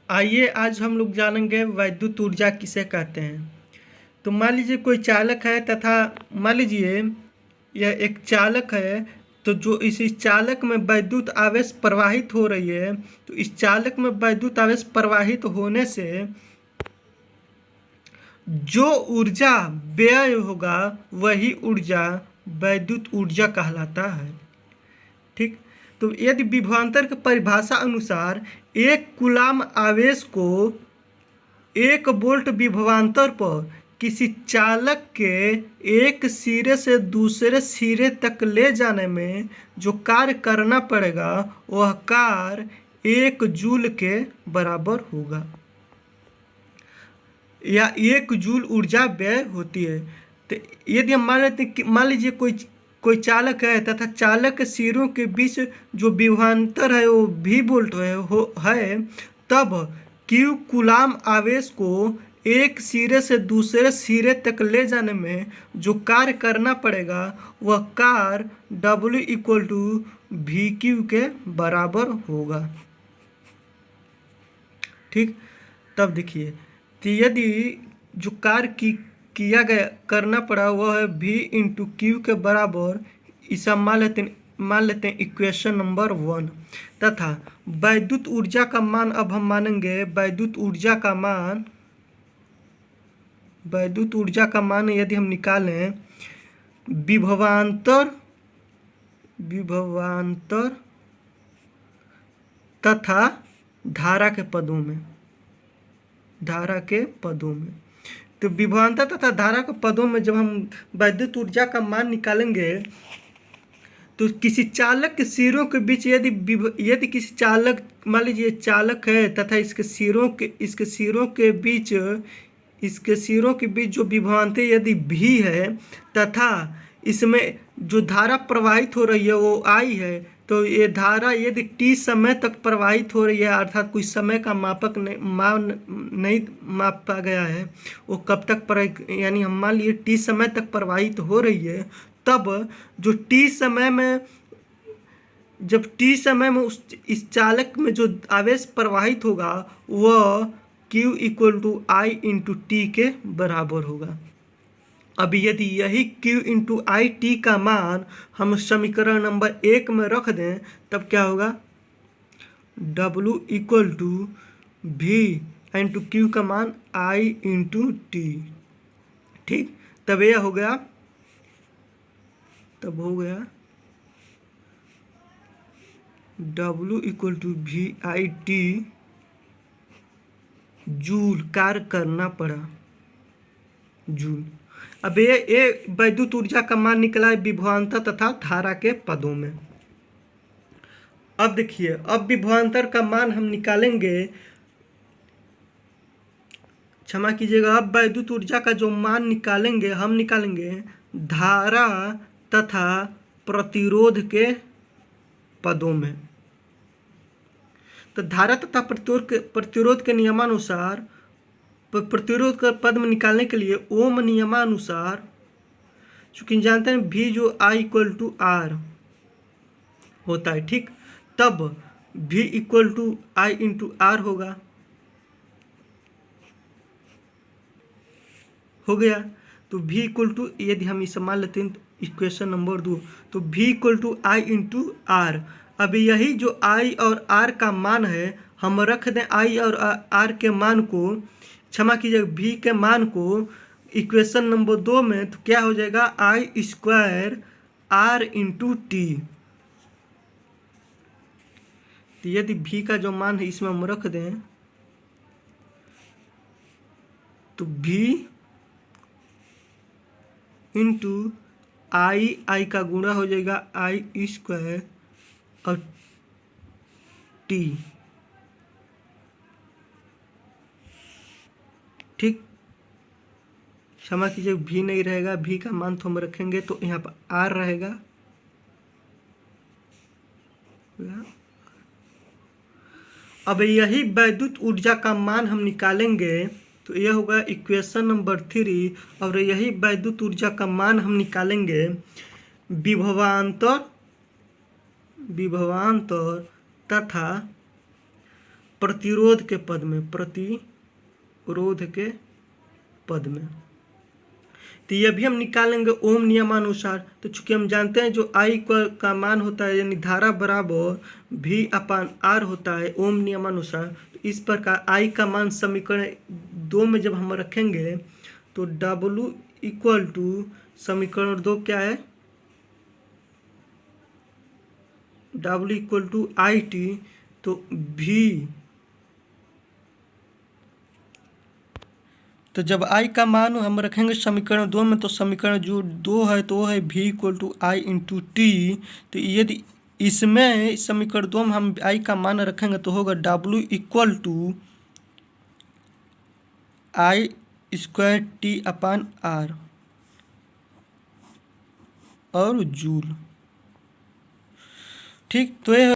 आइए आज हम लोग जानेंगे वैद्युत ऊर्जा किसे कहते हैं। तो मान लीजिए कोई चालक है तथा मान लीजिए यह एक चालक है। तो जो इस चालक में वैद्युत आवेश प्रवाहित हो रही है, तो इस चालक में वैद्युत आवेश प्रवाहित होने से जो ऊर्जा व्यय होगा वही ऊर्जा वैद्युत ऊर्जा कहलाता है। ठीक। तो यदि विभवांतर की परिभाषा अनुसार एक कूलाम आवेश को 1 वोल्ट विभवांतर पर किसी चालक के एक सिरे से दूसरे सिरे तक ले जाने में जो कार्य करना पड़ेगा वह कार्य 1 जूल के बराबर होगा या 1 जूल ऊर्जा व्यय होती है। तो यदि हम मान लेते हैं कि मान लीजिए कोई चालक है तथा चालक के सिरों के बीच जो विभवांतर है वो V है, तब Q कूलाम आवेश को एक सिरे से दूसरे सिरे तक ले जाने में जो कार्य करना पड़ेगा वह कार्य W=VQ के बराबर होगा। ठीक। तब देखिए, तो यदि जो कार्य किया गया करना पड़ा वह है V×Q के बराबर, इसे मान लेते हैं इक्वेशन नंबर 1। तथा वैद्युत ऊर्जा का मान अब हम मानेंगे वैद्युत ऊर्जा का मान यदि हम निकालें विभवांतर तथा धारा के पदों में। तो विभवांतर तथा धारा के पदों में जब हम वैद्युत ऊर्जा का मान निकालेंगे तो किसी चालक के सिरों के बीच यदि किसी चालक, मान लीजिए चालक है तथा इसके सिरों के बीच जो विभवांतर यदि V है तथा इसमें जो धारा प्रवाहित हो रही है वो I है, तो ये धारा यदि T समय तक प्रवाहित हो रही है, अर्थात कोई समय का मापक नहीं मापा गया है वो कब तक यानी हम मान लिए T समय तक प्रवाहित हो रही है, तब जो जब T समय में इस चालक में जो आवेश प्रवाहित होगा वह Q=I×T के बराबर होगा। अब यदि यही Q×I/T का मान हम समीकरण नंबर 1 में रख दें तब क्या होगा, W=V×Q का मान I×T। ठीक। तब यह हो गया W=VIT जूल, कार्य करना पड़ा जूल। अब ये वैद्युत ऊर्जा का मान निकला है विभवांतर तथा धारा के पदों में। अब देखिए, अब विभवांतर का मान हम निकालेंगे, क्षमा कीजिएगा, अब वैद्युत ऊर्जा का जो मान निकालेंगे हम निकालेंगे धारा तथा प्रतिरोध के पदों में। तो धारा तथा प्रतिरोध के नियमानुसार प्रतिरोध का पद में निकालने के लिए ओम नियमानुसार, चूंकि जानते हैं V जो I=R होता है, ठीक, तब V=I×R हो गया। तो V यदि हम इसे मान लेते हैं इक्वेशन नंबर 2, तो V=I×R। अब यही जो I और R का मान है हम रख दें I और R के मान को, क्षमा कीजिए V के मान को इक्वेशन नंबर 2 में, तो क्या हो जाएगा I²R×T। तो यदि V का जो मान है इसमें हम रख दें तो V×I का गुणा हो जाएगा I² और T। ठीक। क्षमा कीजिए V नहीं रहेगा, V का मान तो हम रखेंगे तो यहाँ पर R रहेगा। अब यही वैद्युत ऊर्जा का मान हम निकालेंगे तो यह होगा इक्वेशन नंबर 3। और यही वैद्युत ऊर्जा का मान हम निकालेंगे विभवांतर तथा प्रतिरोध के पद में, प्रतिरोध के पद में। तो ये भी हम निकालेंगे ओम नियमानुसार। तो चूंकि हम जानते हैं जो आई का मान होता है यानी धारा बराबर V अपान R होता है ओम नियमानुसार। तो इस प्रकार आई का मान समीकरण 2 में जब हम रखेंगे तो W इक्वल टू समीकरण 2 क्या है, W इक्वल टू IT, तो V, तो जब I का मान हम रखेंगे समीकरण 2 में तो समीकरण जो 2 है तो वो है V equal to I into T. तो यदि इसमें समीकरण 2 में हम I का मान रखेंगे तो होगा W equal to I square T upon R और जूल। ठीक, तो ये